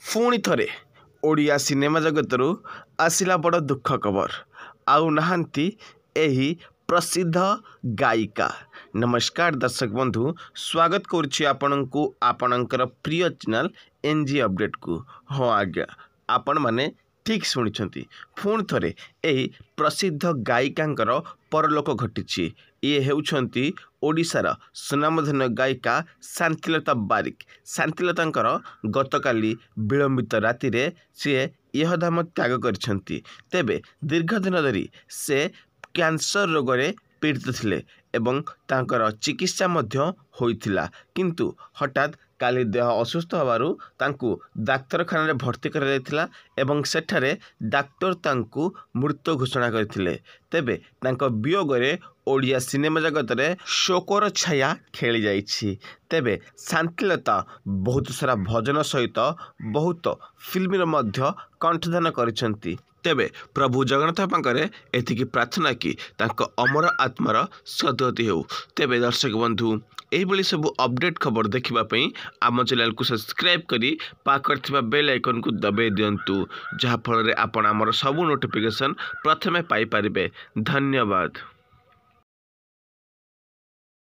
पुणी थरे ओडिया सिनेमा जगतरू आसिला बड़ दुख खबर आउ नहांती एही प्रसिद्ध गायिका। नमस्कार दर्शक बंधु, स्वागत करुछि आपणंकु आपणंकर प्रिय चैनल एनजी अपडेट को। हाँ आज्ञा, आपण माने ठीक शुणिछंती। पुणी थरे एही प्रसिद्ध गायिकांकर परलोक घटिछि। ये हेउछंती ओडिशार सुनामधन्य गायिका शांतिलता बारिक। शांतिलतांकर गतकाली विलंबित राति रे सी यह धाम त्याग करिछंती। तेबे दीर्घ दिन धरी से कैंसर रोग रे पीड़ित थिले एवं तांकर चिकित्सा मध्य होइथिला, किंतु हठात काली देह असुस्थ होवारु तांकु डाक्तरखाना रे भर्ती करा जायथिला एवं सेठारे डाक्टर तांकु मृत्यु घोषणा करथिले। तेबे तांको वियोग रे ओडिया सिनेमा जगत रे शोकर छाया खेली जाइछि। तेबे शांतिलता बहुत सारा भजन सहित बहुत फिल्म मध्य कंठदान करिसंती। तेबे प्रभु जगन्नाथ पाखरे एतिकी प्रार्थना कि तांको अमर आत्मार सद्गति हो। तेबे दर्शक बंधु, एहिभଳି सब अपडेट खबर देखिबा पई आम चैनल को सब्सक्राइब करी पाखर थिबा बेल आइकन को दबाई दियंतु, जहा फल रे आपण हमर सब नोटिफिकेशन प्रथमे पाई परिबे। धन्यवाद।